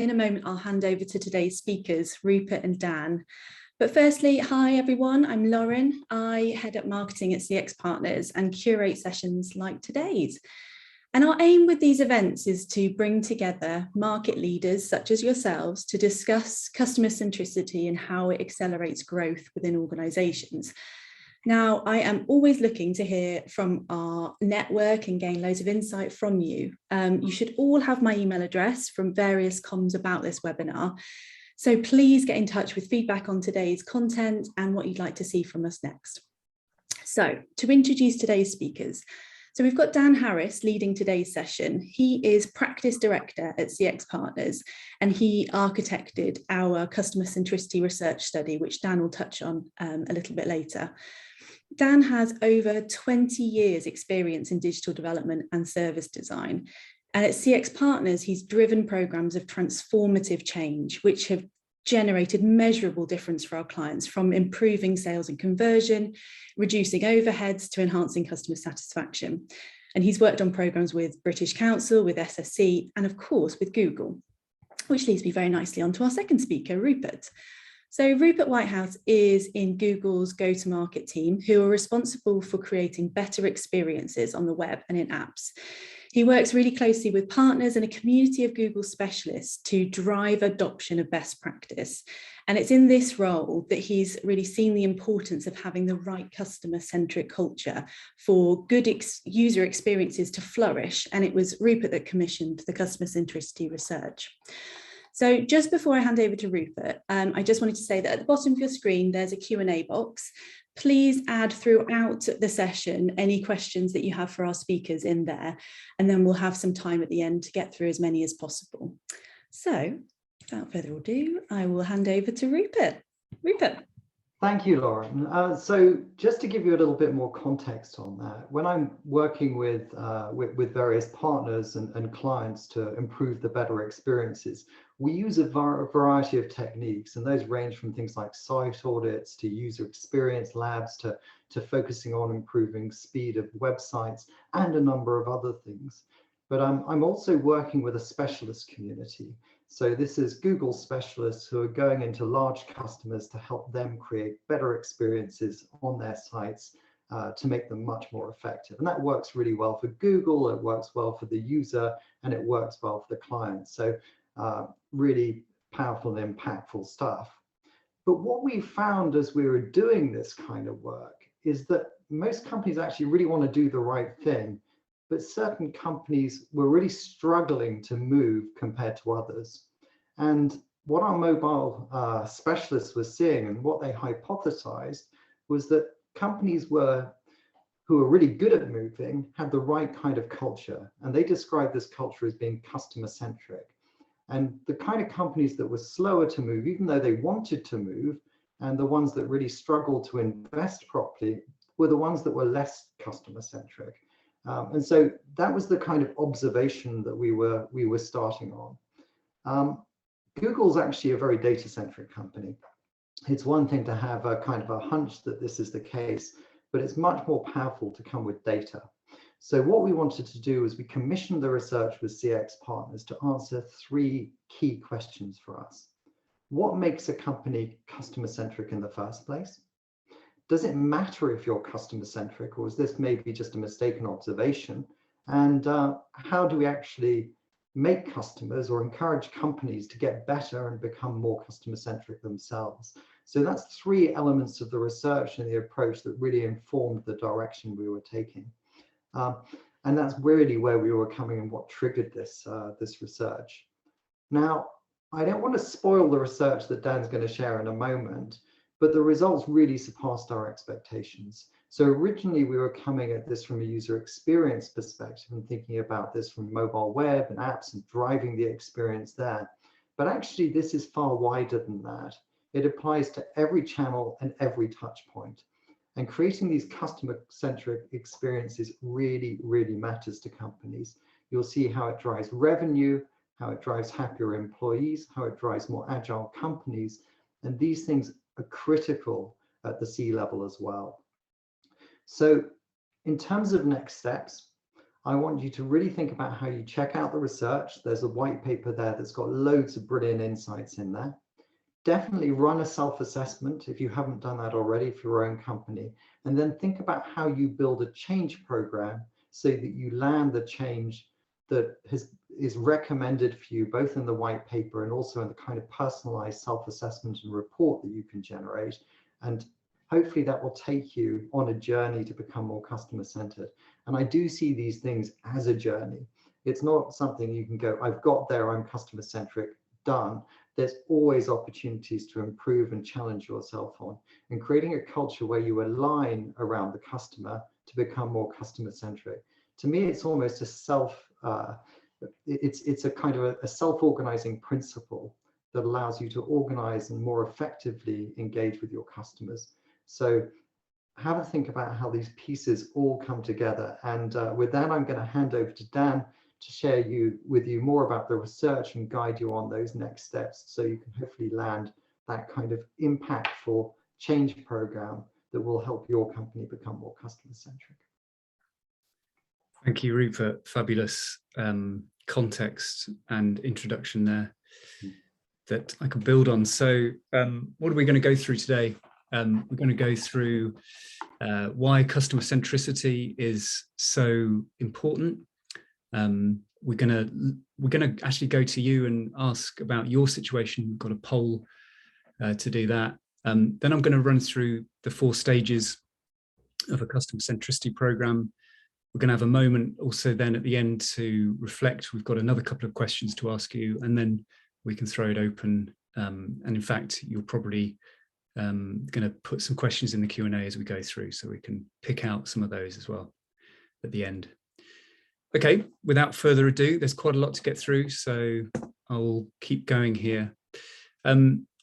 In a moment, I'll hand over to today's speakers, Rupert and Dan. But firstly, hi everyone, I'm Lauren. I head up marketing at CX Partners and curate sessions like today's. And our aim with these events is to bring together market leaders such as yourselves to discuss customer centricity and how it accelerates growth within organizations. Now, I am always looking to hear from our network and gain loads of insight from you. You should all have my email address from various comms about this webinar. So please get in touch with feedback on today's content and what you'd like to see from us next. So to introduce today's speakers. So we've got Dan Harris leading today's session. He is practice director at CX Partners, and he architected our customer centricity research study, which Dan will touch on a little bit later. Dan has over 20 years experience in digital development and service design. And at CX Partners, he's driven programs of transformative change, which have generated measurable difference for our clients, from improving sales and conversion, reducing overheads to enhancing customer satisfaction. And he's worked on programs with British Council, with SSC, and of course with Google, which leads me very nicely onto our second speaker, Rupert. So Rupert Whitehouse is in Google's go-to-market team, who are responsible for creating better experiences on the web and in apps. He works really closely with partners and a community of Google specialists to drive adoption of best practice. And it's in this role that he's really seen the importance of having the right customer-centric culture for good user experiences to flourish. And it was Rupert that commissioned the customer centricity research. So just before I hand over to Rupert, I just wanted to say that at the bottom of your screen, there's a Q&A box. Please add throughout the session any questions that you have for our speakers in there, and then we'll have some time at the end to get through as many as possible. So without further ado, I will hand over to Rupert. Rupert. Thank you, Lauren. So just to give you a little bit more context on that, when I'm working with various partners and clients to improve the better experiences, we use a variety of techniques, and those range from things like site audits to user experience labs to focusing on improving speed of websites and a number of other things. But I'm also working with a specialist community. So this is Google specialists who are going into large customers to help them create better experiences on their sites to make them much more effective. And that works really well for Google, it works well for the user, and it works well for the client. So really powerful and impactful stuff. But what we found as we were doing this kind of work is that most companies actually really want to do the right thing, but certain companies were really struggling to move compared to others. And what our mobile specialists were seeing and what they hypothesized was that companies who were really good at moving had the right kind of culture. And they described this culture as being customer-centric. And the kind of companies that were slower to move, even though they wanted to move, and the ones that really struggled to invest properly, were the ones that were less customer-centric. And so that was the kind of observation that we were starting on. Google's actually a very data-centric company. It's one thing to have a kind of a hunch that this is the case, but it's much more powerful to come with data. So what we wanted to do is we commissioned the research with CX Partners to answer three key questions for us. What makes a company customer-centric in the first place? Does it matter if you're customer-centric, or is this maybe just a mistaken observation? And how do we actually make customers or encourage companies to get better and become more customer-centric themselves? So that's three elements of the research and the approach that really informed the direction we were taking. And that's really where we were coming and what triggered this research. Now, I don't want to spoil the research that Dan's going to share in a moment, but the results really surpassed our expectations. So originally we were coming at this from a user experience perspective and thinking about this from mobile web and apps and driving the experience there. But actually this is far wider than that. It applies to every channel and every touch point. And creating these customer-centric experiences really, really matters to companies. You'll see how it drives revenue, how it drives happier employees, how it drives more agile companies. And these things are critical at the C level as well. So in terms of next steps, I want you to really think about how you check out the research. There's a white paper there that's got loads of brilliant insights in there. Definitely run a self-assessment if you haven't done that already for your own company, and then think about how you build a change program so that you land the change that is recommended for you, both in the white paper and also in the kind of personalized self-assessment and report that you can generate. And hopefully that will take you on a journey to become more customer-centered. And I do see these things as a journey. It's not something you can go, I've got there, I'm customer-centric, done. There's always opportunities to improve and challenge yourself on, and creating a culture where you align around the customer to become more customer-centric. To me, it's almost a it's a kind of a self-organizing principle that allows you to organize and more effectively engage with your customers. So have a think about how these pieces all come together. And with that, I'm going to hand over to Dan to share with you more about the research and guide you on those next steps, so you can hopefully land that kind of impactful change program that will help your company become more customer-centric. Thank you, Rupert. Fabulous context and introduction there that I can build on. So what are we going to go through today? We're going to go through why customer centricity is so important. We're gonna actually go to you and ask about your situation. We've got a poll to do that. Then I'm going to run through the 4 stages of a customer centricity program. We're going to have a moment also then at the end to reflect. We've got another couple of questions to ask you, and then we can throw it open. And in fact, you're probably going to put some questions in the Q&A as we go through, so we can pick out some of those as well at the end. Okay, without further ado, there's quite a lot to get through, so I'll keep going here.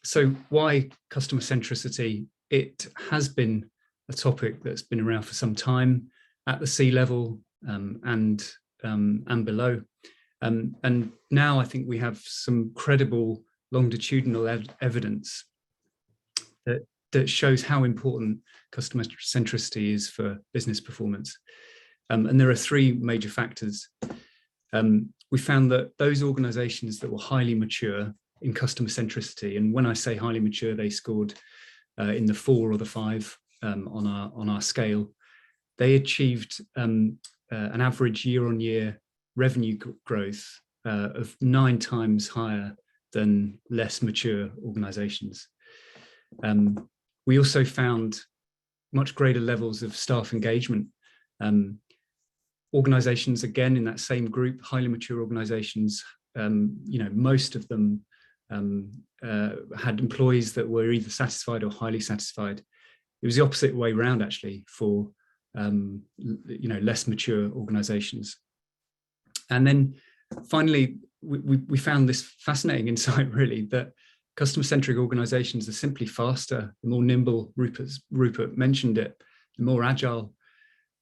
So why customer centricity? It has been a topic that's been around for some time at the C-level and below. And now I think we have some credible longitudinal evidence that shows how important customer centricity is for business performance. And there are 3 major factors. We found that those organizations that were highly mature in customer centricity, and when I say highly mature, they scored in the 4 or the 5 on our scale, they achieved an average year-on-year revenue growth of 9 times higher than less mature organizations. We also found much greater levels of staff engagement. Organizations, again, in that same group, highly mature organizations, most of them had employees that were either satisfied or highly satisfied. It was the opposite way around, actually, for less mature organizations. And then finally, we found this fascinating insight, really, that customer-centric organizations are simply faster, the more nimble. Rupert mentioned it, the more agile.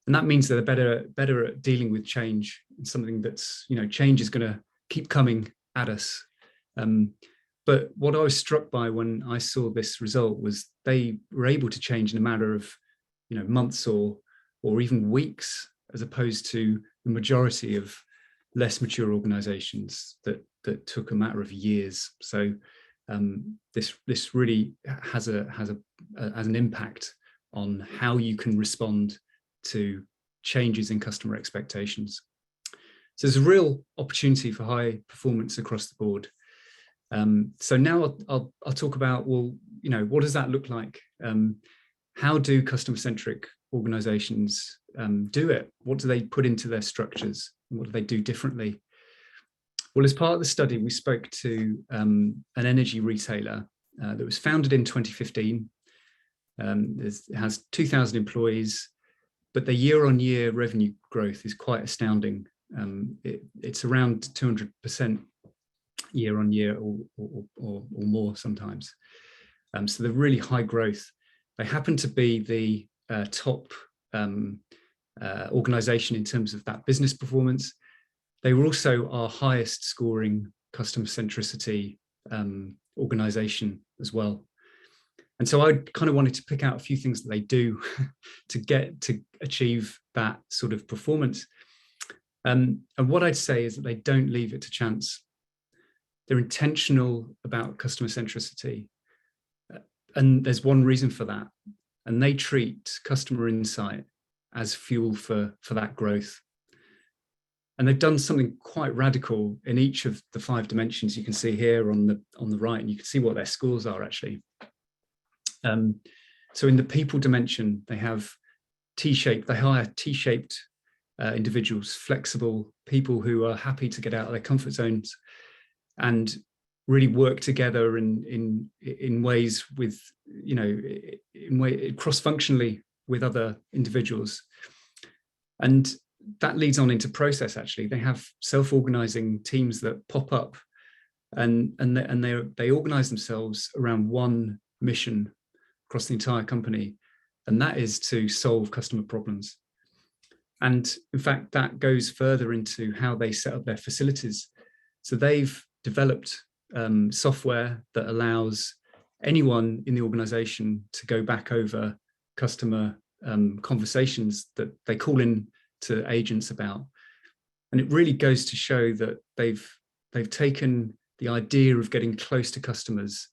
And that means they're better at dealing with change. It's something that's, change is going to keep coming at us. But what I was struck by when I saw this result was they were able to change in a matter of, months or even weeks, as opposed to the majority of less mature organizations that took a matter of years. So this really has an impact on how you can respond to changes in customer expectations. So there's a real opportunity for high performance across the board. So now I'll talk about, well, what does that look like? How do customer-centric organizations do it? What do they put into their structures? What do they do differently? Well, as part of the study, we spoke to an energy retailer that was founded in 2015. It has 2,000 employees, but the year-on-year revenue growth is quite astounding. It's around 200% year-on-year or more sometimes. So they're really high growth. They happen to be the top organization in terms of that business performance. They were also our highest scoring customer centricity organization as well. And so I kind of wanted to pick out a few things that they do to achieve that sort of performance. And what I'd say is that they don't leave it to chance. They're intentional about customer centricity. And there's one reason for that. And they treat customer insight as fuel for that growth. And they've done something quite radical in each of the 5 dimensions you can see here on the right, and you can see what their scores are actually. So in the people dimension, they have they hire T-shaped individuals, flexible people who are happy to get out of their comfort zones and really work together in ways with, cross-functionally with other individuals. And that leads on into process. Actually, they have self-organizing teams that pop up, and they organize themselves around one mission across the entire company, and that is to solve customer problems. And in fact, that goes further into how they set up their facilities. So they've developed software that allows anyone in the organization to go back over customer conversations that they call in to agents about. And it really goes to show that they've taken the idea of getting close to customers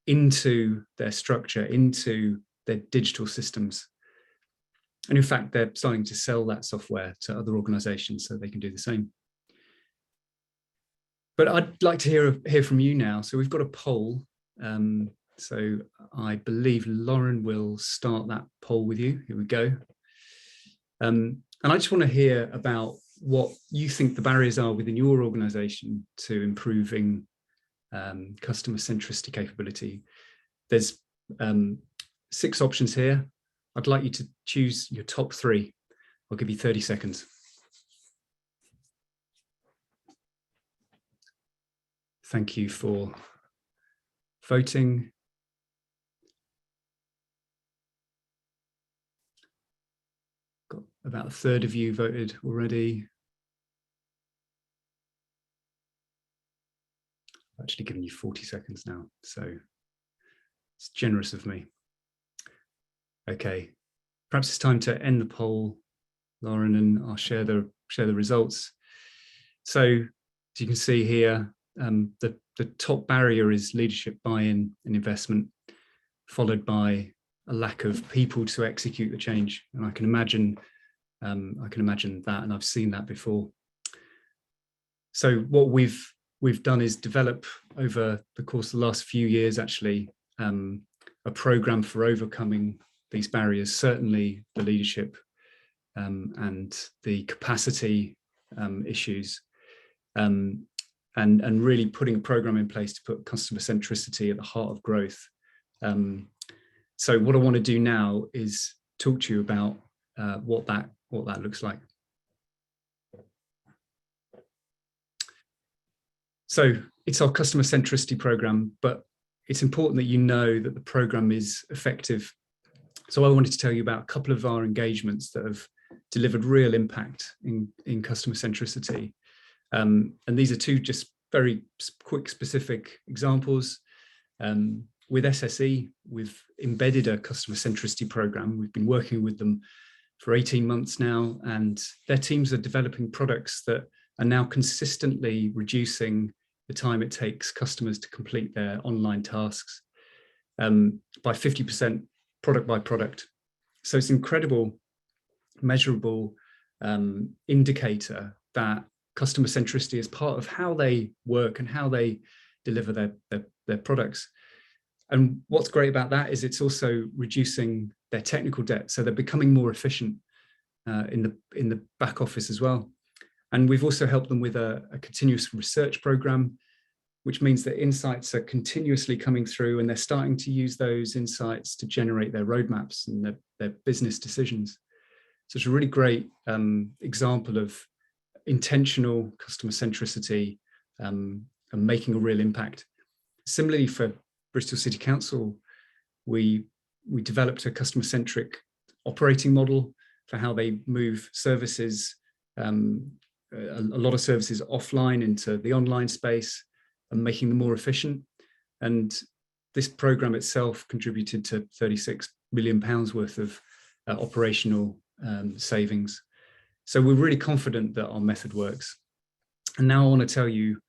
into their structure, into their digital systems. And in fact, they're starting to sell that software to other organizations so they can do the same. But I'd like to hear from you now. So we've got a poll. So I believe Lauren will start that poll with you. Here we go. And I just want to hear about what you think the barriers are within your organization to improving customer centricity capability. There's 6 options here. I'd like you to choose your top 3. I'll give you 30 seconds. Thank you for voting. Got about a third of you voted already. I've actually given you 40 seconds now, so it's generous of me. Okay, perhaps it's time to end the poll, Lauren, and I'll share the results. So as you can see here, the top barrier is leadership buy-in and investment, followed by a lack of people to execute the change. And I can imagine that, and I've seen that before. So what we've done is develop over the course of the last few years, actually, a program for overcoming these barriers, certainly the leadership and the capacity issues, and really putting a program in place to put customer centricity at the heart of growth. So what I want to do now is talk to you about what that looks like. So it's our customer centricity program, but it's important that you know that the program is effective. So I wanted to tell you about a couple of our engagements that have delivered real impact in customer centricity. And these are 2 just very quick, specific examples. With SSE, we've embedded a customer centricity program. We've been working with them for 18 months now, and their teams are developing products that are now consistently reducing the time it takes customers to complete their online tasks by 50%, product by product. So it's an incredible, measurable indicator that customer centricity is part of how they work and how they deliver their products. And what's great about that is it's also reducing their technical debt, so they're becoming more efficient in the back office as well. And we've also helped them with a continuous research program, which means that insights are continuously coming through, and they're starting to use those insights to generate their roadmaps and their business decisions. So it's a really great example of intentional customer centricity and making a real impact. Similarly, for Bristol City Council, we developed a customer-centric operating model for how they move services, a lot of services offline into the online space and making them more efficient. And this program itself contributed to 36 million pounds worth of operational savings. So we're really confident that our method works. And now I want to tell you,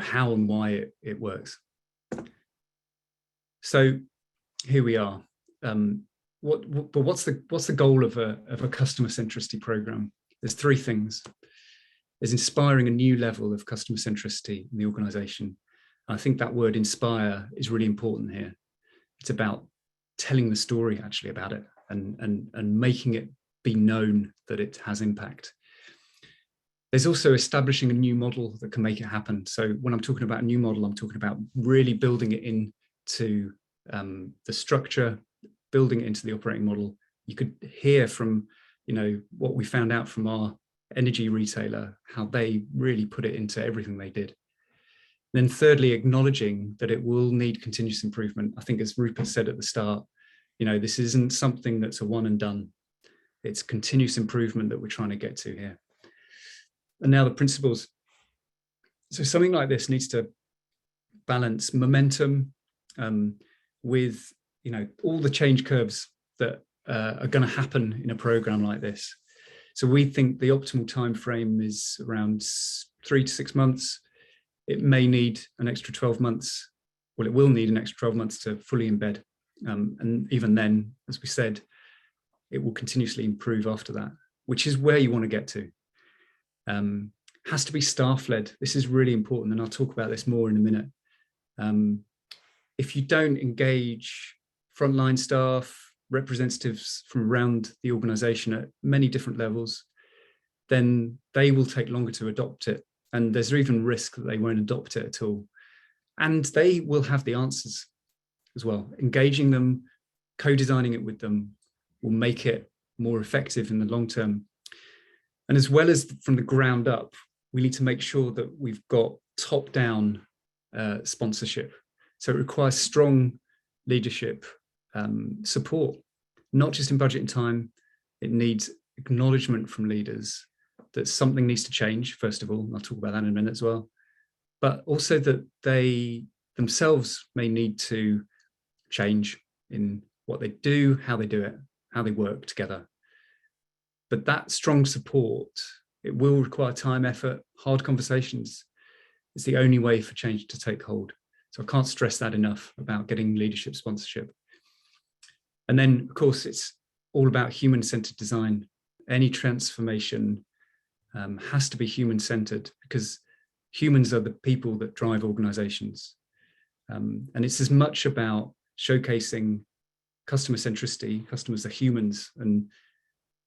how and why it works. So here we are. What's the goal of a customer centricity program? There's three things. There's inspiring a new level of customer centricity in the organization. I think that word inspire is really important here. It's about telling the story actually about it and making it be known that it has impact. There's also establishing a new model that can make it happen. So when I'm talking about a new model, I'm talking about really building it into the structure, building it into the operating model. You could hear from, what we found out from our energy retailer, how they really put it into everything they did. Then thirdly, acknowledging that it will need continuous improvement. I think as Rupert said at the start, this isn't something that's a one and done. It's continuous improvement that we're trying to get to here. And now the principles. So something like this needs to balance momentum with, all the change curves that are going to happen in a program like this. So we think the optimal time frame is around 3 to 6 months. It may need an extra 12 months. Well, it will need an extra 12 months to fully embed. And even then, as we said, it will continuously improve after that, which is where you want to get to. Has to be staff-led. This is really important, and I'll talk about this more in a minute. If you don't engage frontline staff, representatives from around the organization at many different levels, then they will take longer to adopt it. And there's even risk that they won't adopt it at all. And they will have the answers as well. Engaging them, co-designing it with them will make it more effective in the long term. And as well as from the ground up, we need to make sure that we've got top-down sponsorship. So it requires strong leadership support, not just in budget and time. It needs acknowledgement from leaders that something needs to change, first of all, and I'll talk about that in a minute as well, but also that they themselves may need to change in what they do, how they do it, how they work together. But that strong support, it will require time, effort, hard conversations. It's the only way for change to take hold. So I can't stress that enough about getting leadership sponsorship. And then, of course, it's all about human-centered design. Any transformation has to be human-centered because humans are the people that drive organizations. And it's as much about showcasing customer centricity. Customers are humans, and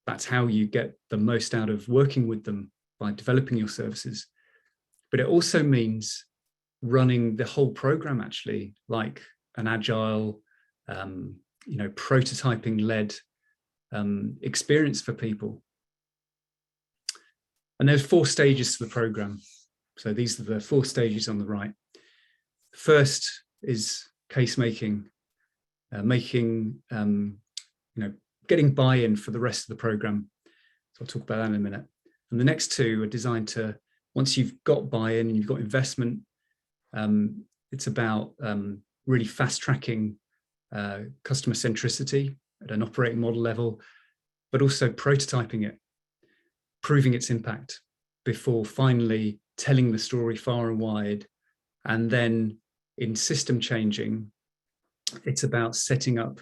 that's how you get the most out of working with them, by developing your services. But it also means running the whole program actually like an agile, prototyping-led experience for people. And there's 4 stages to the program. So these are the 4 stages on the right. First is case making, getting buy-in for the rest of the program. So I'll talk about that in a minute. And the next 2 are designed to, once you've got buy-in and you've got investment, it's about really fast-tracking customer centricity at an operating model level, but also prototyping it, proving its impact before finally telling the story far and wide. And then in system changing, it's about setting up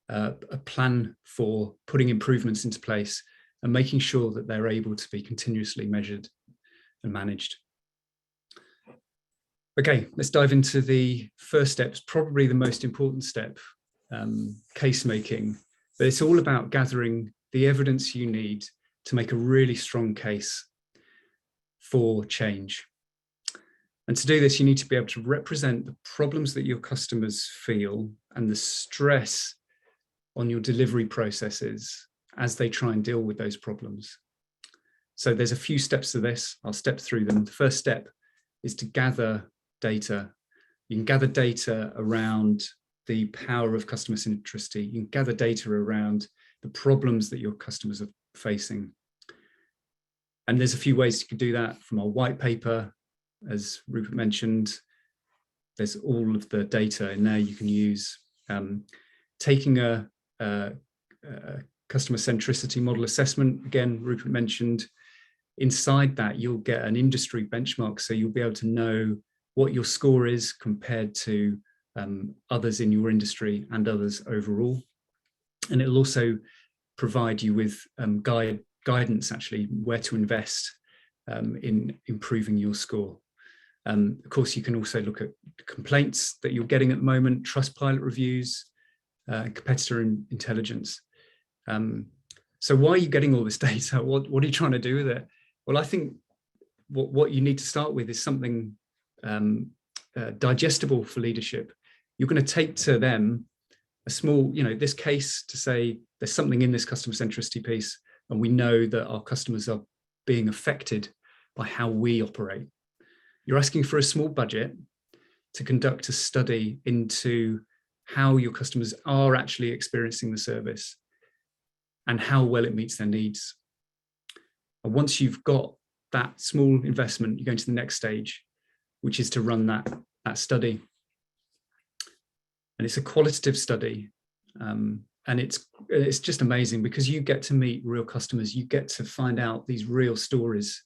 a plan for putting improvements into place and making sure that they're able to be continuously measured and managed. Okay, let's dive into the first step, probably the most important step, case making. But it's all about gathering the evidence you need to make a really strong case for change. And to do this, you need to be able to represent the problems that your customers feel and the stress on your delivery processes as they try and deal with those problems. So there's a few steps to this. I'll step through them. The first step is to gather data. You can gather data around the power of customer centricity. You can gather data around the problems that your customers are facing. And there's a few ways you can do that from our white paper, as Rupert mentioned. There's all of the data in there you can use. Taking a customer centricity model assessment. Again, Rupert mentioned, inside that, you'll get an industry benchmark. So you'll be able to know what your score is compared to others in your industry and others overall. And it'll also provide you with guidance, actually, where to invest in improving your score. Of course, you can also look at complaints that you're getting at the moment, Trustpilot reviews, competitor intelligence. So why are you getting all this data? What are you trying to do with it? Well, I think what you need to start with is something digestible for leadership. You're going to take to them a small, this case to say there's something in this customer centricity piece, and we know that our customers are being affected by how we operate. You're asking for a small budget to conduct a study into how your customers are actually experiencing the service and how well it meets their needs. And once you've got that small investment, you're going to the next stage, which is to run that study. And it's a qualitative study. And it's just amazing because you get to meet real customers. You get to find out these real stories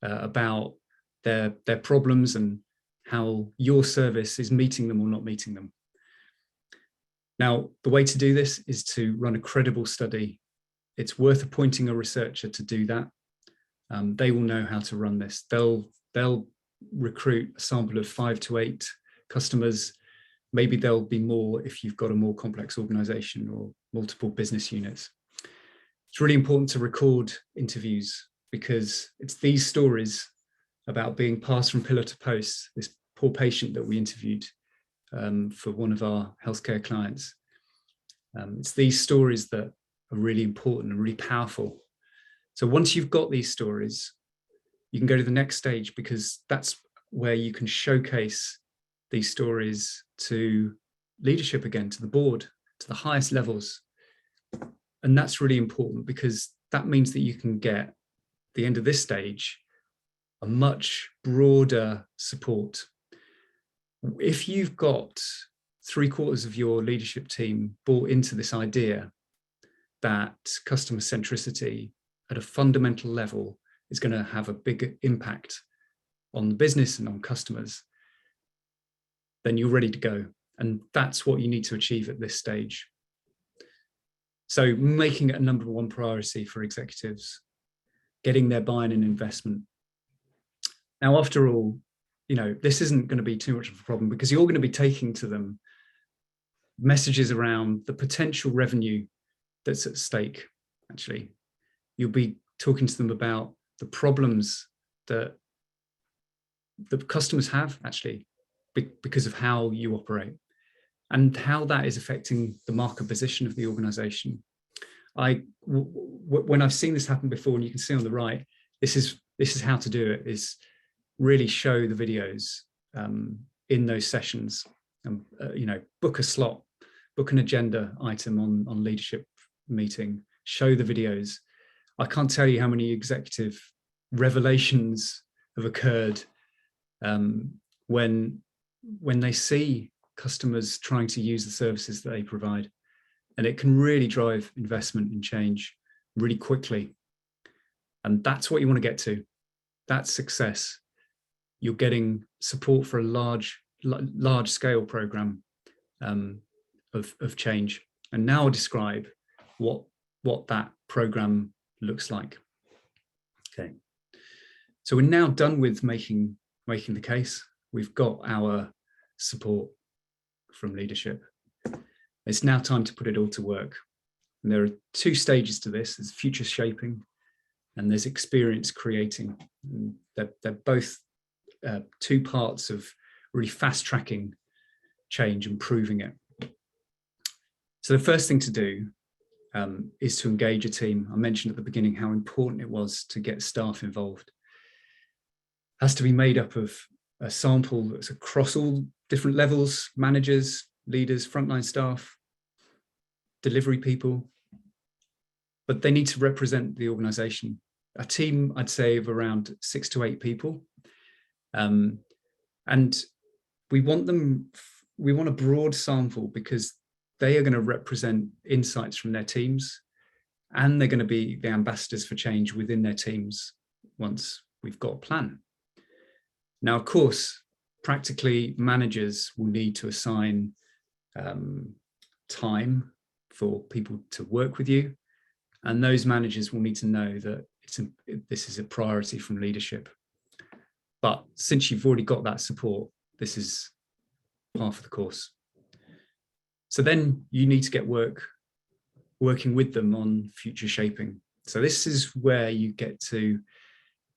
about their problems and how your service is meeting them or not meeting them. Now, the way to do this is to run a credible study. It's worth appointing a researcher to do that. They will know how to run this. They'll recruit a sample of 5 to 8 customers. Maybe there'll be more if you've got a more complex organization or multiple business units. It's really important to record interviews because it's these stories about being passed from pillar to post. This poor patient that we interviewed for one of our healthcare clients. It's these stories that are really important and really powerful. So once you've got these stories, you can go to the next stage because that's where you can showcase these stories to leadership again, to the board, to the highest levels. And that's really important because that means that you can get, at the end of this stage, a much broader support. If you've got 3/4 of your leadership team bought into this idea that customer centricity at a fundamental level is going to have a big impact on the business and on customers, then you're ready to go. And that's what you need to achieve at this stage. So making it a number one priority for executives, getting their buy-in and investment. Now, after all, this isn't going to be too much of a problem because you're going to be taking to them messages around the potential revenue that's at stake, actually. You'll be talking to them about the problems that the customers have, actually, because of how you operate and how that is affecting the market position of the organization. When I've seen this happen before, and you can see on the right, this is how to do it, is really show the videos in those sessions, and book a slot, book an agenda item on leadership meeting, show the videos. I can't tell you how many executive revelations have occurred when they see customers trying to use the services that they provide. And it can really drive investment and change really quickly. And that's what you want to get to. That's success. You're getting support for a large scale program of change. And now I'll describe what that program looks like. Okay. So we're now done with making the case. We've got our support from leadership. It's now time to put it all to work. And there are 2 stages to this. There's future shaping and there's experience creating. And they're both 2 parts of really fast tracking change and proving it. So the first thing to do is to engage a team. I mentioned at the beginning how important it was to get staff involved. It has to be made up of a sample that's across all different levels: managers, leaders, frontline staff, delivery people, but they need to represent the organization. A team, I'd say, of around 6 to 8 people. And we want a broad sample because they are going to represent insights from their teams. and they're going to be the ambassadors for change within their teams once we've got a plan. Now, of course, practically managers will need to assign time for people to work with you, and those managers will need to know that this is a priority from leadership. But since you've already got that support, this is half of the course. So then you need to get working with them on future shaping. So this is where you get to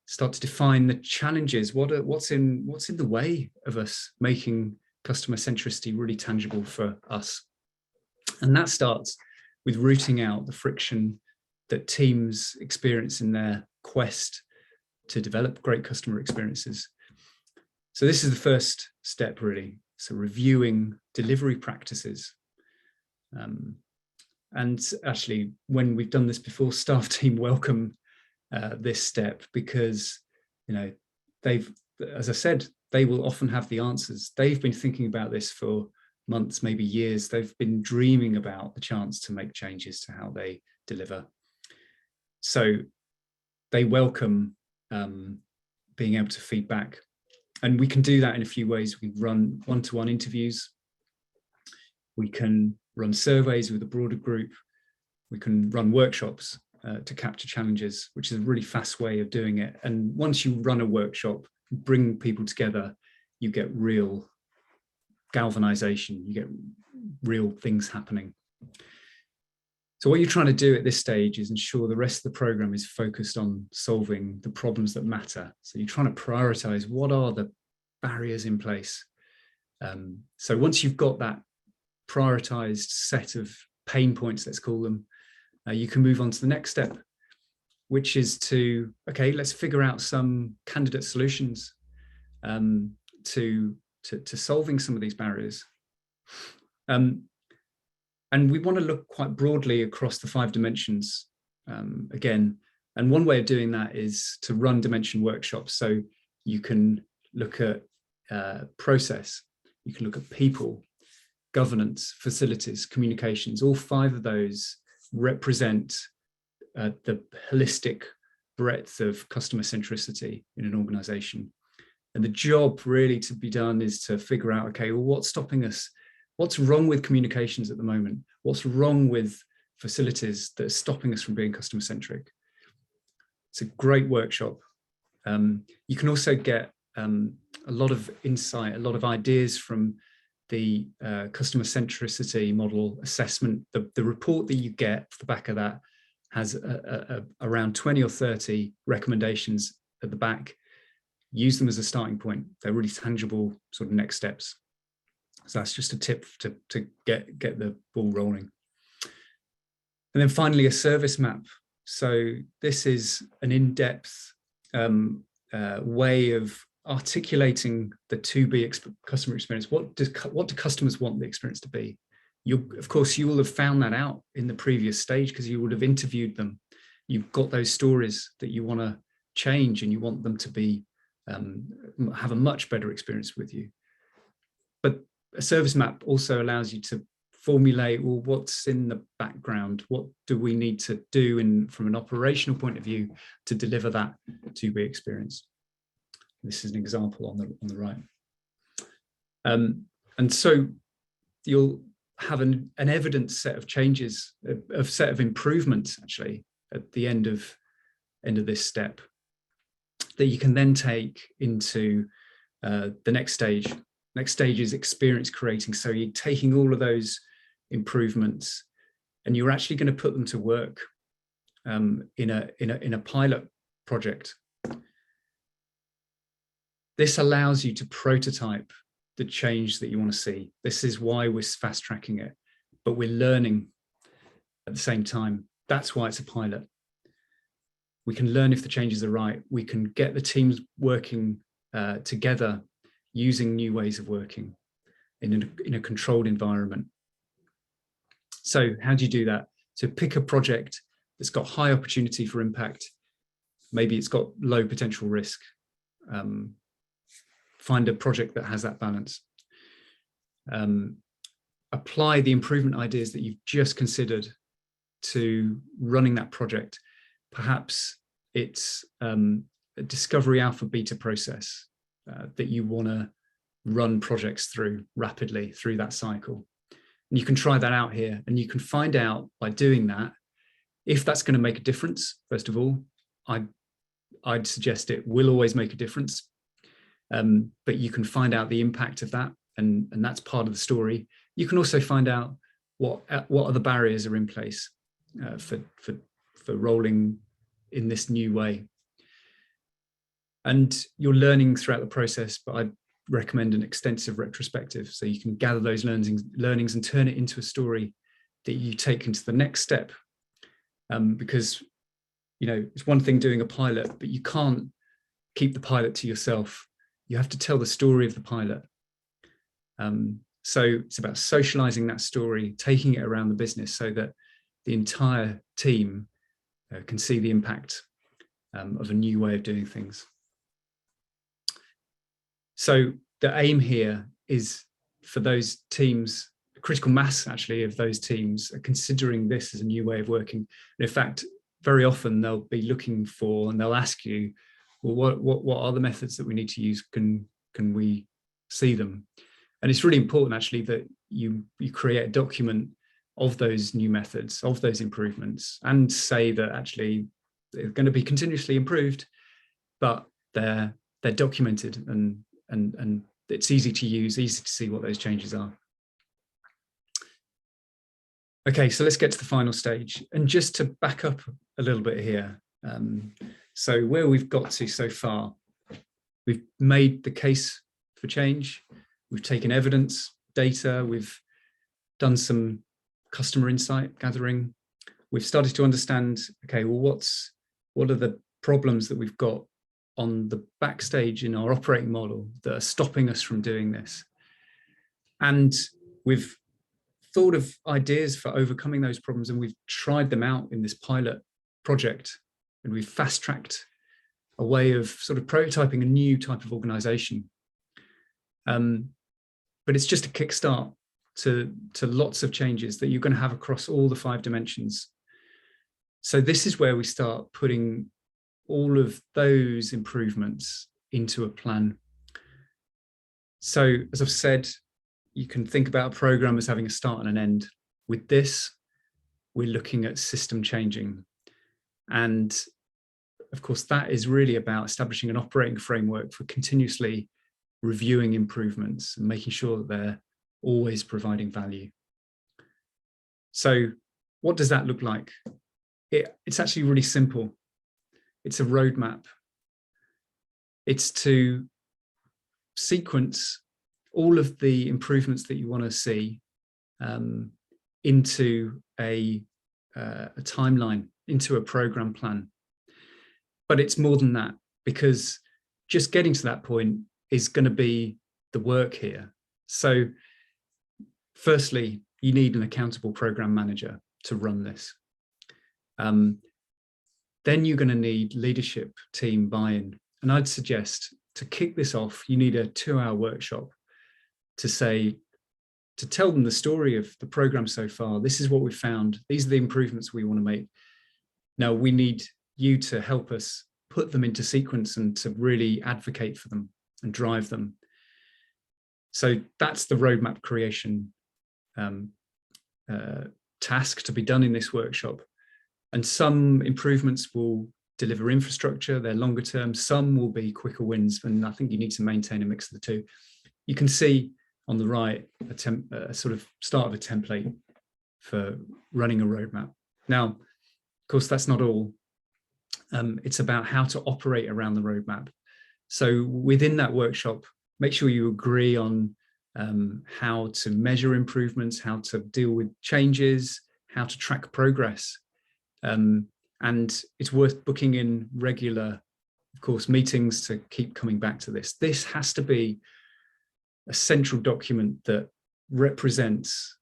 start to define the challenges. What's in the way of us making customer centricity really tangible for us? And that starts with rooting out the friction that teams experience in their quest to develop great customer experiences. So this is the first step, really. So reviewing delivery practices. And actually, when we've done this before, staff team welcome this step, because, you know, they've, as I said, they will often have the answers. They've been thinking about this for months, maybe years. They've been dreaming about the chance to make changes to how they deliver. So they welcome being able to feedback. And we can do that in a few ways. We can run one-to-one interviews. We can run surveys with a broader group. We can run workshops to capture challenges, which is a really fast way of doing it. And once you run a workshop, bring people together, you get real galvanization, you get real things happening. So what you're trying to do at this stage is ensure the rest of the program is focused on solving the problems that matter. So you're trying to prioritize what are the barriers in place. So once you've got that prioritized set of pain points, let's call them, you can move on to the next step, which is to, okay, let's figure out some candidate solutions to solving some of these barriers. And we want to look quite broadly across the 5 dimensions again. And one way of doing that is to run dimension workshops. So you can look at process, you can look at people, governance, facilities, communications. All 5 of those represent the holistic breadth of customer centricity in an organization. And the job really to be done is to figure out, okay, well, what's stopping us? What's wrong with communications at the moment? What's wrong with facilities that are stopping us from being customer centric? It's a great workshop. You can also get a lot of insight, a lot of ideas from the customer centricity model assessment. The report that you get off the back of that has around 20 or 30 recommendations at the back. Use them as a starting point. They're really tangible sort of next steps. So that's just a tip to get the ball rolling. And then finally, a service map. So this is an in-depth way of articulating the to-be customer experience. What do customers want the experience to be? Of course, you will have found that out in the previous stage because you would have interviewed them. You've got those stories that you want to change and you want them to be have a much better experience with you. But a service map also allows you to formulate, well, what's in the background? What do we need to do from an operational point of view to deliver that to-be experience? This is an example on the right. And so you'll have an evidence set of changes, a set of improvements actually at the end of this step that you can then take into the next stage. Next stage is experience creating. So you're taking all of those improvements and you're actually going to put them to work in a pilot project. This allows you to prototype the change that you want to see. This is why we're fast tracking it, but we're learning at the same time. That's why it's a pilot. We can learn if the changes are right. We can get the teams working together using new ways of working in a controlled environment. So how do you do that? So pick a project that's got high opportunity for impact. Maybe it's got low potential risk. Find a project that has that balance. Apply the improvement ideas that you've just considered to running that project. Perhaps it's a discovery alpha beta process that you want to run projects through rapidly through that cycle. And you can try that out here, and you can find out by doing that if that's going to make a difference. First of all, I'd suggest it will always make a difference, but you can find out the impact of that, and that's part of the story. You can also find out what other barriers are in place for rolling in this new way. And you're learning throughout the process, but I'd recommend an extensive retrospective so you can gather those learnings and turn it into a story that you take into the next step. Because, you know, it's one thing doing a pilot, but you can't keep the pilot to yourself. You have to tell the story of the pilot. So it's about socializing that story, taking it around the business so that the entire team can see the impact of a new way of doing things. So the aim here is for those teams, critical mass actually of those teams are considering this as a new way of working. And in fact, very often they'll be looking for, and they'll ask you, well, what are the methods that we need to use? Can we see them? And it's really important actually that you create a document of those new methods, of those improvements, and say that actually they're going to be continuously improved, but they're documented and it's easy to use, easy to see what those changes are. Okay, so let's get to the final stage. And just to back up a little bit here, so where we've got to so far, we've made the case for change, we've taken evidence, data, we've done some customer insight gathering, we've started to understand, okay, well, what are the problems that we've got on the backstage in our operating model that are stopping us from doing this? And we've thought of ideas for overcoming those problems, and we've tried them out in this pilot project, and we've fast-tracked a way of sort of prototyping a new type of organization. But it's just a kickstart to lots of changes that you're going to have across all the 5 dimensions. So this is where we start putting all of those improvements into a plan. So as I've said, you can think about a program as having a start and an end. With this, we're looking at system changing. And of course, that is really about establishing an operating framework for continuously reviewing improvements and making sure that they're always providing value. So what does that look like? It's actually really simple. It's a roadmap. It's to sequence all of the improvements that you want to see into a timeline, into a program plan. But it's more than that, because just getting to that point is going to be the work here. So firstly, you need an accountable program manager to run this. Then you're going to need leadership team buy-in. And I'd suggest to kick this off, you need a 2-hour workshop to tell them the story of the program so far. This is what we found. These are the improvements we want to make. Now we need you to help us put them into sequence and to really advocate for them and drive them. So that's the roadmap creation task to be done in this workshop. And some improvements will deliver infrastructure, they're longer term, some will be quicker wins, and I think you need to maintain a mix of the two. You can see on the right a sort of start of a template for running a roadmap. Now, of course, that's not all. It's about how to operate around the roadmap. So within that workshop, make sure you agree on how to measure improvements, how to deal with changes, how to track progress. And it's worth booking in regular, of course, meetings to keep coming back to this. This has to be a central document that represents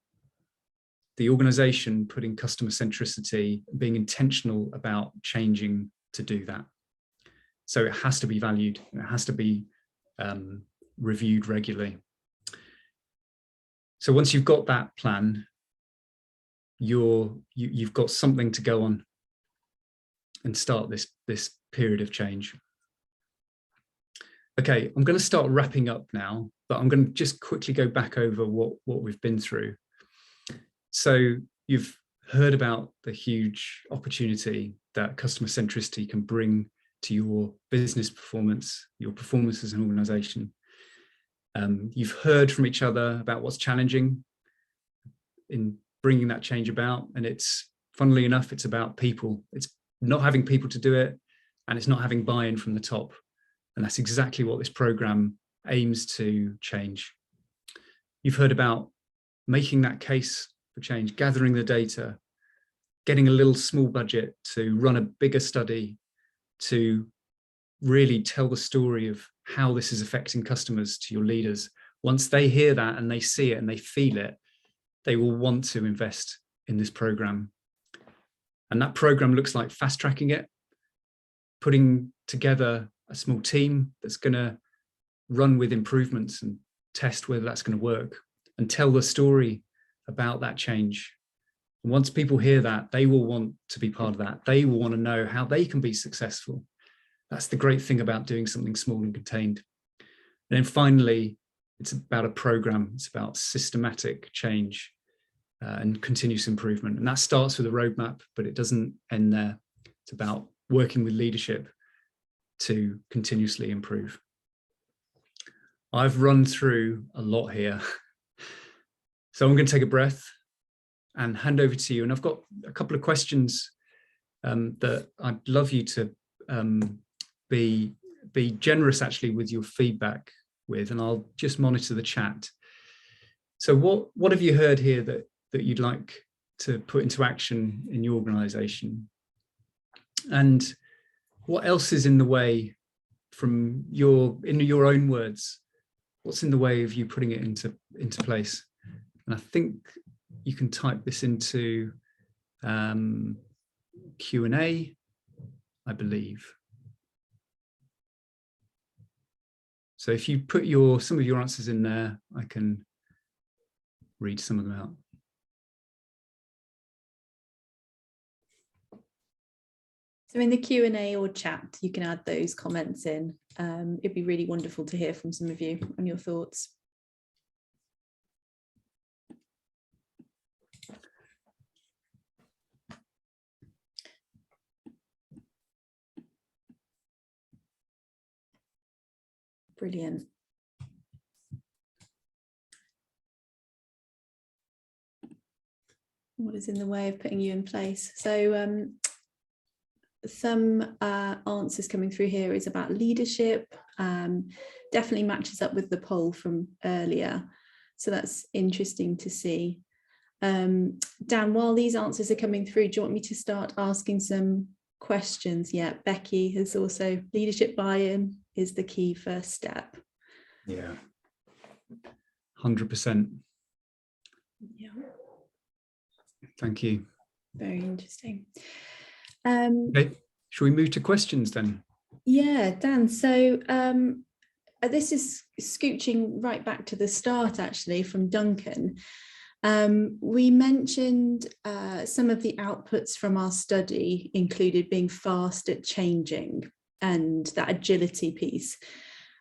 the organization putting customer centricity, being intentional about changing to do that. So it has to be valued, and it has to be reviewed regularly. So once you've got that plan, you've got something to go on and start this period of change. Okay, I'm going to start wrapping up now, but I'm going to just quickly go back over what we've been through. So you've heard about the huge opportunity that customer centricity can bring to your business performance, your performance as an organization. You've heard from each other about what's challenging in bringing that change about. And it's, funnily enough, it's about people. It's not having people to do it, and it's not having buy-in from the top. And that's exactly what this program aims to change. You've heard about making that case for change, gathering the data, getting a little small budget to run a bigger study, to really tell the story of how this is affecting customers to your leaders. Once they hear that and they see it and they feel it, they will want to invest in this program. And that program looks like fast tracking it, putting together a small team that's going to run with improvements and test whether that's going to work and tell the story about that change. And once people hear that, they will want to be part of that. They will want to know how they can be successful. That's the great thing about doing something small and contained. And then finally, it's about a program. It's about systematic change and continuous improvement. And that starts with a roadmap, but it doesn't end there. It's about working with leadership to continuously improve. I've run through a lot here. So I'm going to take a breath and hand over to you. And I've got a couple of questions that I'd love you to be generous actually with your feedback with, and I'll just monitor the chat. So what have you heard here that you'd like to put into action in your organization? And what else is in the way, from in your own words, what's in the way of you putting it into place? And I think you can type this into Q&A, I believe. So if you put some of your answers in there, I can read some of them out. So in the Q&A or chat, you can add those comments in. It'd be really wonderful to hear from some of you on your thoughts. Brilliant. What is in the way of putting you in place? So some answers coming through here is about leadership. Definitely matches up with the poll from earlier. So that's interesting to see. Dan, while these answers are coming through, do you want me to start asking some questions? Yeah, Becky has also, leadership buy-in is the key first step. Yeah, 100%. Yeah. Thank you. Very interesting. Okay, shall we move to questions then? Yeah, Dan, so this is scooching right back to the start actually from Duncan. We mentioned some of the outputs from our study included being fast at changing and that agility piece.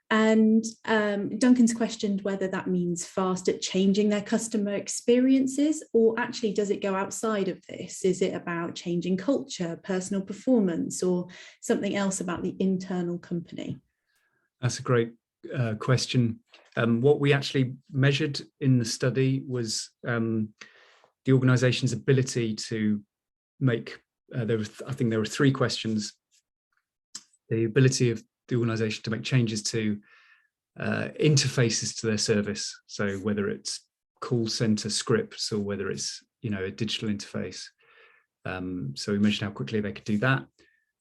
And Duncan's questioned whether that means fast at changing their customer experiences, or actually does it go outside of this? Is it about changing culture, personal performance, or something else about the internal company? That's a great question. What we actually measured in the study was the organization's ability to make, I think there were 3 questions. The ability of the organization to make changes to interfaces to their service. So whether it's call center scripts or whether it's, a digital interface. So we measured how quickly they could do that.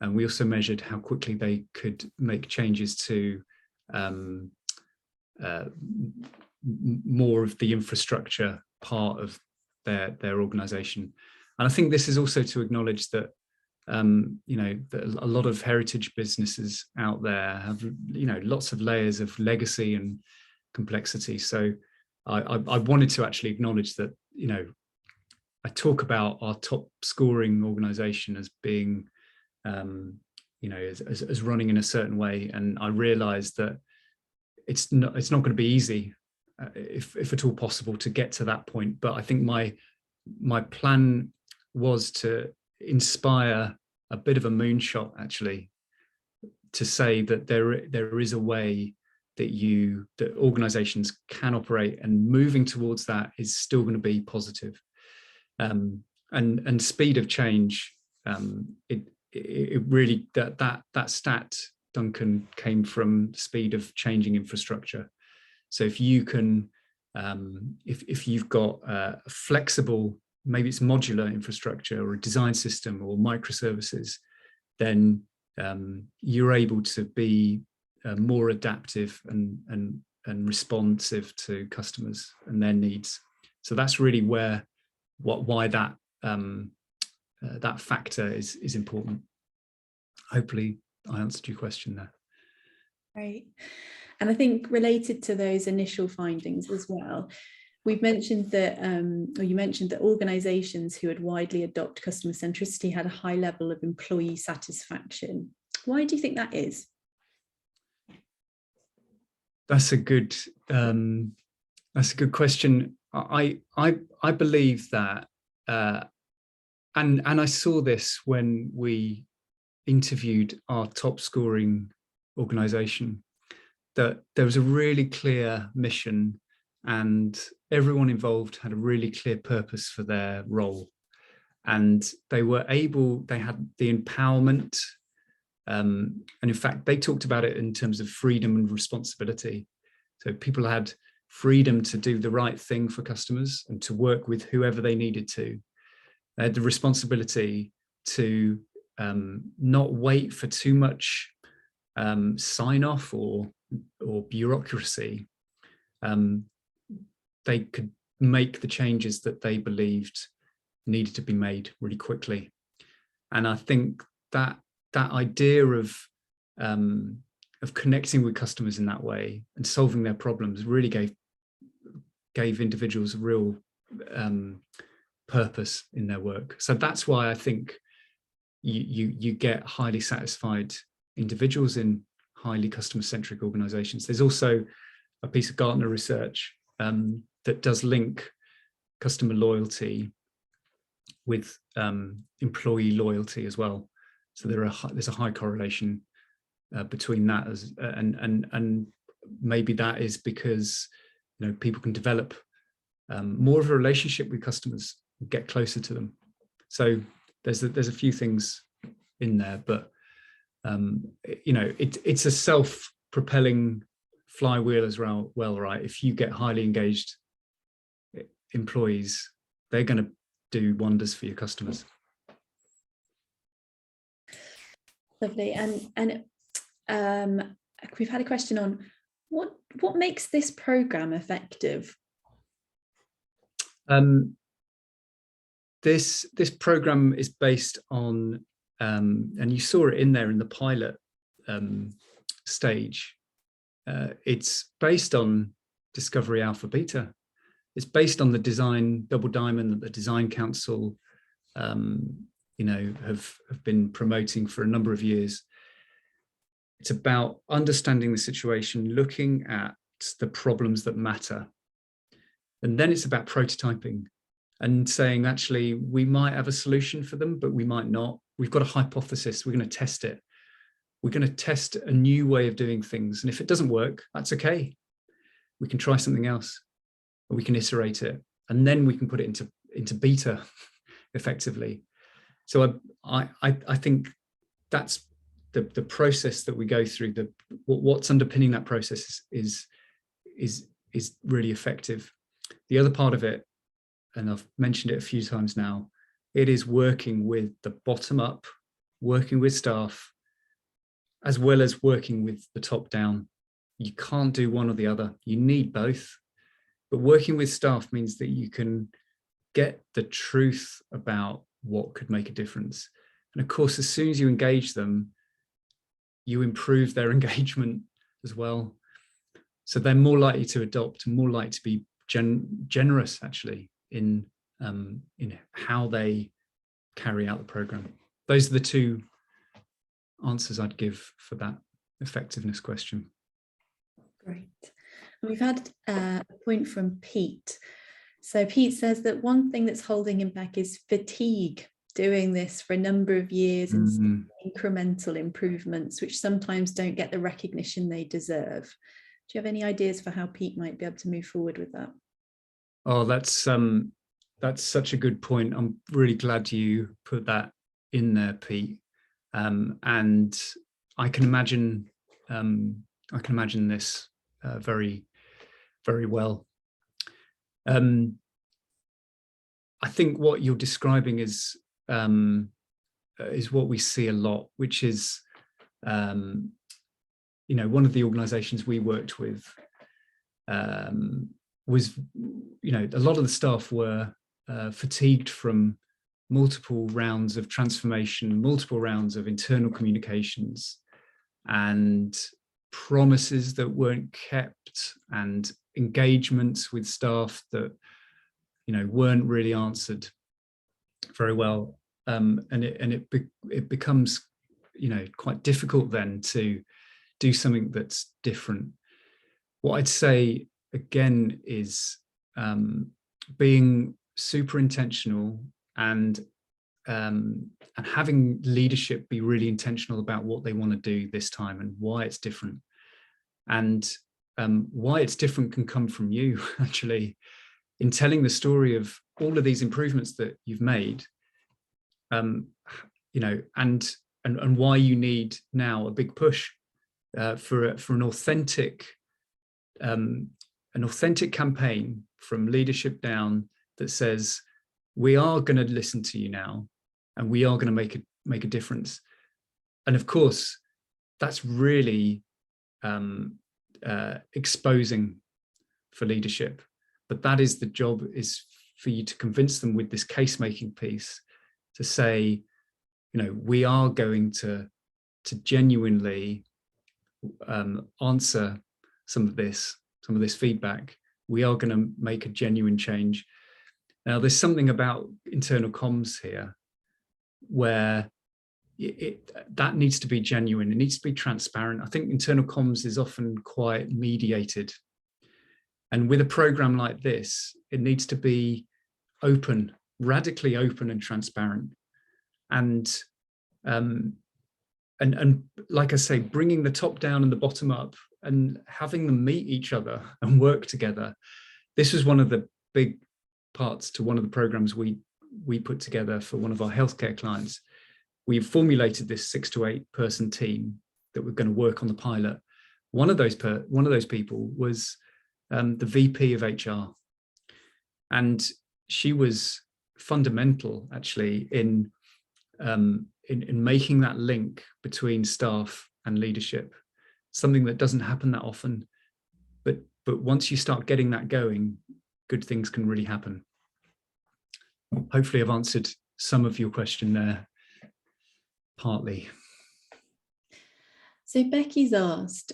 And we also measured how quickly they could make changes to more of the infrastructure part of their organization. And I think this is also to acknowledge that that a lot of heritage businesses out there have, lots of layers of legacy and complexity. So I wanted to actually acknowledge that, I talk about our top scoring organization as being, as running in a certain way. And I realized that it's not going to be easy, if at all possible, to get to that point. But I think my plan was to inspire a bit of a moonshot, actually, to say that there is a way that organizations can operate, and moving towards that is still going to be positive. And speed of change, it really, that stat, Duncan, came from speed of changing infrastructure. So if you can, if you've got a flexible, maybe it's modular infrastructure or a design system or microservices, then you're able to be more adaptive and responsive to customers and their needs. So that's really why that that factor is important. Hopefully I answered your question there. Right. And I think related to those initial findings as well, we've mentioned that, or you mentioned that organisations who had widely adopted customer centricity had a high level of employee satisfaction. Why do you think that is? That's a good question. I believe that, and I saw this when we interviewed our top scoring organisation, that there was a really clear mission and everyone involved had a really clear purpose for their role, and they had the empowerment, and in fact they talked about it in terms of freedom and responsibility. So people had freedom to do the right thing for customers and to work with whoever they needed to. They had the responsibility to not wait for too much sign off or bureaucracy. They could make the changes that they believed needed to be made really quickly. And I think that idea of connecting with customers in that way and solving their problems really gave individuals a real purpose in their work. So that's why I think you get highly satisfied individuals in highly customer-centric organizations. There's also a piece of Gartner research that does link customer loyalty with employee loyalty as well. So there's a high correlation between that, and maybe that is because people can develop more of a relationship with customers, get closer to them. So there's a few things in there, but it's a self-propelling flywheel as well, right? If you get highly engaged employees, they're going to do wonders for your customers. Lovely. And we've had a question on what makes this program effective? This program is based on, and you saw it in there in the pilot stage. It's based on Discovery Alpha Beta. It's based on the design double diamond that the Design Council have been promoting for a number of years. It's about understanding the situation, looking at the problems that matter. And then it's about prototyping and saying, actually, we might have a solution for them, but we might not. We've got a hypothesis, we're going to test it. We're going to test a new way of doing things. And if it doesn't work, that's okay. We can try something else, or we can iterate it. And then we can put it into beta effectively. So I think that's the process that we go through. What's underpinning that process is really effective. The other part of it, and I've mentioned it a few times now, it is working with the bottom up, working with staff, as well as working with the top down. You can't do one or the other. You need both. But working with staff means that you can get the truth about what could make a difference. And of course, as soon as you engage them, you improve their engagement as well. So they're more likely to adopt, more likely to be generous, actually, in how they carry out the program. Those are the two answers I'd give for that effectiveness question. Great. We've had a point from Pete. So Pete says that one thing that's holding him back is fatigue, doing this for a number of years and incremental improvements, which sometimes don't get the recognition they deserve. Do you have any ideas for how Pete might be able to move forward with that? Oh, that's such a good point. I'm really glad you put that in there, Pete. And I can imagine this very, very well. I think what you're describing is what we see a lot, which is, one of the organisations we worked with was, a lot of the staff were fatigued from multiple rounds of transformation, multiple rounds of internal communications, and promises that weren't kept, and engagements with staff that weren't really answered very well, and it becomes quite difficult then to do something that's different. What I'd say again is being super intentional and having leadership be really intentional about what they want to do this time and why it's different. And why it's different can come from you, actually, in telling the story of all of these improvements that you've made, and why you need now a big push for an authentic campaign from leadership down that says, we are going to listen to you now, and we are going to make a difference. And of course, that's really exposing for leadership. But that is the job, is for you to convince them with this case-making piece to say, we are going to genuinely answer some of this feedback. We are going to make a genuine change. Now, there's something about internal comms here where that needs to be genuine. It needs to be transparent. I think internal comms is often quite mediated. And with a program like this, it needs to be open, radically open and transparent. And like I say, bringing the top down and the bottom up and having them meet each other and work together. This was one of the big parts to one of the programs we put together for one of our healthcare clients. We formulated this 6 to 8 person team that were going to work on the pilot. One of those people was the VP of HR, and she was fundamental, actually, in making that link between staff and leadership. Something that doesn't happen that often, but once you start getting that going, good things can really happen. Hopefully, I've answered some of your question there, partly. So Becky's asked,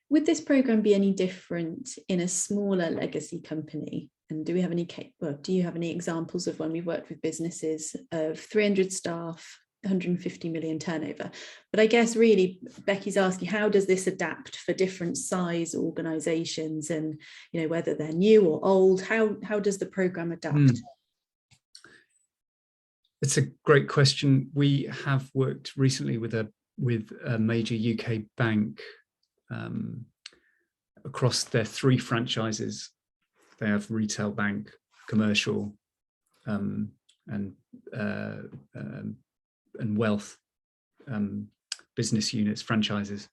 would this program be any different in a smaller legacy company? And do you have any examples of when we've worked with businesses of 300 staff, 150 million turnover? But I guess really Becky's asking, how does this adapt for different size organizations, and whether they're new or old, how does the program adapt? It's a great question. We have worked recently with a major UK bank across their 3 franchises. They have retail bank, commercial, and wealth business units, franchises.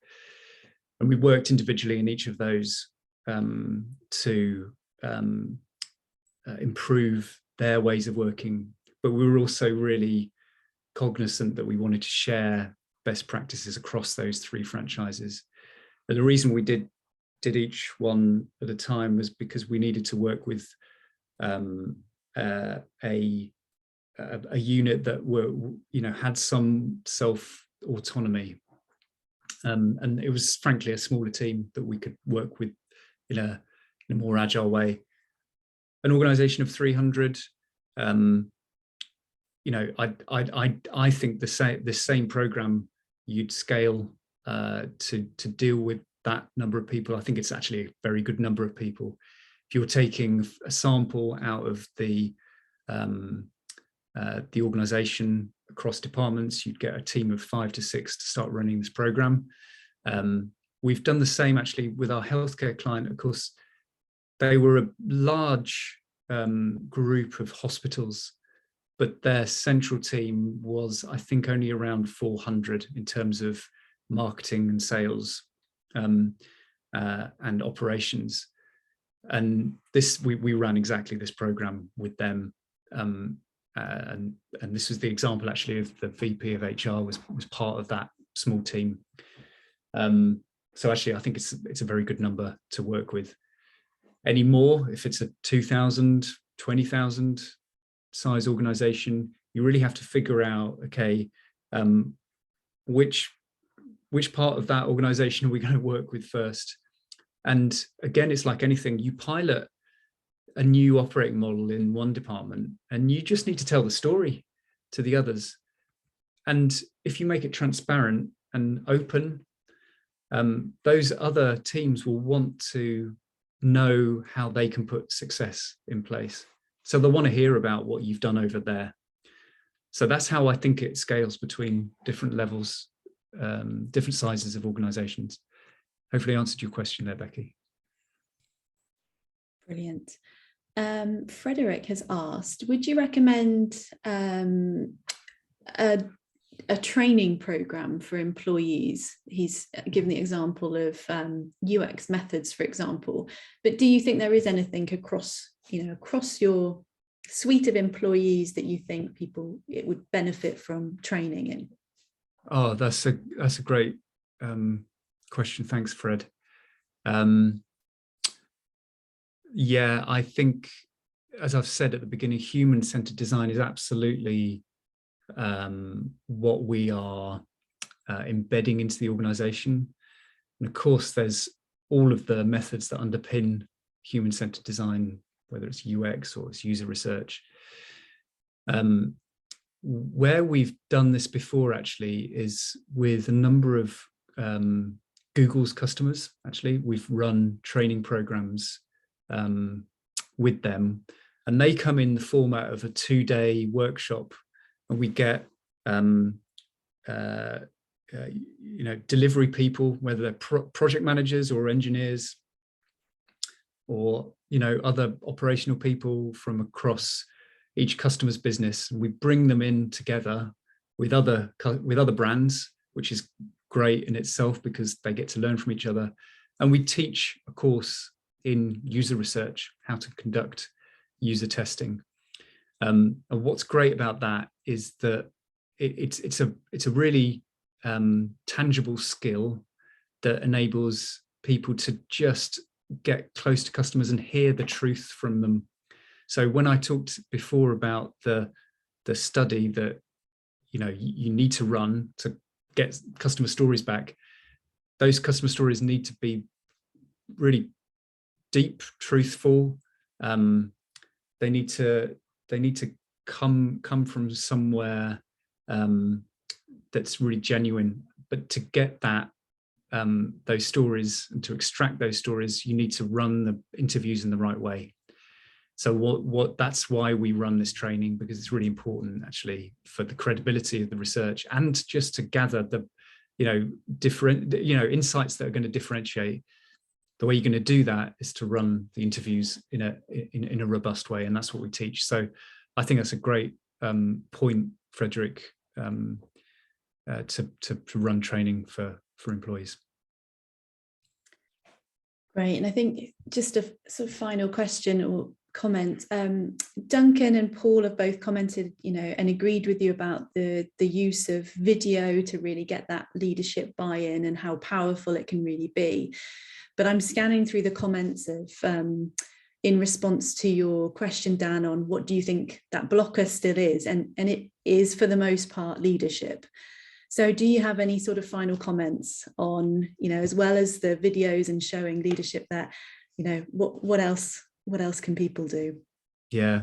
And we worked individually in each of those to improve their ways of working. But we were also really cognizant that we wanted to share best practices across those 3 franchises. And the reason we did each one at a time was because we needed to work with a unit that had some self-autonomy, and it was frankly a smaller team that we could work with in a more agile way. an organization of 300, you know, I think the same program you'd scale to deal with that number of people. I think it's actually a very good number of people. If you're taking a sample out of the organization across departments, you'd get a team of 5 to 6 to start running this program. We've done the same actually with our healthcare client. Of course, they were a large group of hospitals, but their central team was, I think, only around 400 in terms of marketing and sales and operations. And this, we ran exactly this program with them. And this was the example actually of the VP of HR was part of that small team. So actually, I think it's a very good number to work with. Any more, if it's a 2,000, 20,000 size organization, you really have to figure out, okay, which part of that organization are we going to work with first? And again, it's like anything, you pilot a new operating model in one department and you just need to tell the story to the others. And if you make it transparent and open, those other teams will want to know how they can put success in place. So they'll want to hear about what you've done over there. So that's how I think it scales between different levels, different sizes of organizations. Hopefully I answered your question there, Becky. Brilliant. Frederick has asked, would you recommend a training program for employees? He's given the example of UX methods, for example, but do you think there is anything across your suite of employees that you think it would benefit from training in? Oh, that's a great question. Thanks, Fred. Yeah, I think, as I've said at the beginning, human-centered design is absolutely what we are embedding into the organization. And of course, there's all of the methods that underpin human-centered design, whether it's UX or it's user research. Where we've done this before actually is with a number of Google's customers. Actually, we've run training programs with them, and they come in the format of a 2-day workshop, and we get delivery people, whether they're project managers or engineers, or other operational people from across each customer's business. We bring them in together with other brands, which is great in itself because they get to learn from each other. And we teach a course in user research, how to conduct user testing. And what's great about that is that it's a really tangible skill that enables people to just get close to customers and hear the truth from them. So when I talked before about the study that you need to run to get customer stories back, those customer stories need to be really deep, truthful. They need to come from somewhere that's really genuine. But to get that those stories and to extract those stories, you need to run the interviews in the right way. So that's why we run this training, because it's really important actually for the credibility of the research and just to gather the different insights that are going to differentiate. The way you're going to do that is to run the interviews in a robust way, and that's what we teach. So I think that's a great point, Frederick, to run training for employees. Great, and I think just a sort of final question or comment. Duncan and Paul have both commented, and agreed with you about the use of video to really get that leadership buy-in and how powerful it can really be. But I'm scanning through the comments of in response to your question, Dan, on what do you think that blocker still is, and it is for the most part leadership. So do you have any sort of final comments on, as well as the videos and showing leadership, that what else can people do? Yeah,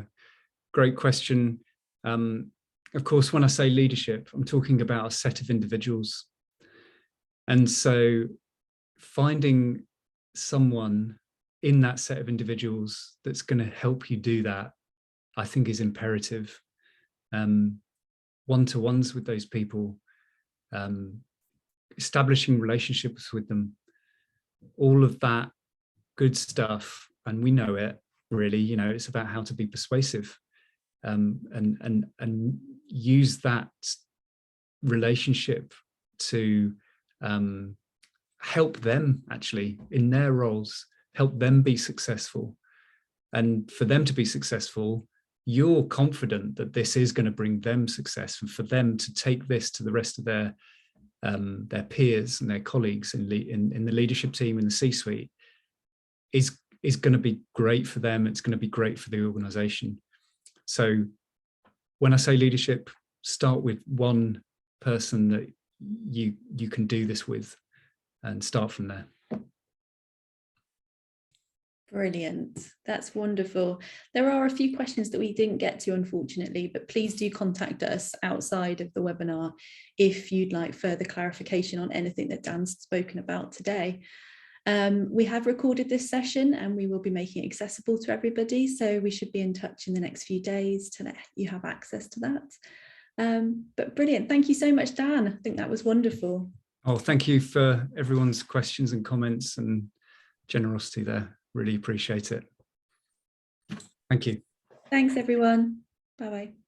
great question. Of course, when I say leadership, I'm talking about a set of individuals. And so finding someone in that set of individuals that's going to help you do that, I think, is imperative. One-to-ones with those people, establishing relationships with them, all of that good stuff. And we know it, really, you know, it's about how to be persuasive, and use that relationship to help them actually in their roles, help them be successful. And for them to be successful, you're confident that this is going to bring them success, and for them to take this to the rest of their peers and their colleagues in the leadership team, in the C-suite, is going to be great for them. It's going to be great for the organization. So when I say leadership, start with one person that you can do this with, and start from there. Brilliant. That's wonderful. There are a few questions that we didn't get to, unfortunately, but please do contact us outside of the webinar if you'd like further clarification on anything that Dan's spoken about today. We have recorded this session and we will be making it accessible to everybody, so we should be in touch in the next few days to let you have access to that. But brilliant. Thank you so much, Dan. I think that was wonderful. Oh, thank you for everyone's questions and comments and generosity there. Really appreciate it. Thank you. Thanks, everyone. Bye-bye.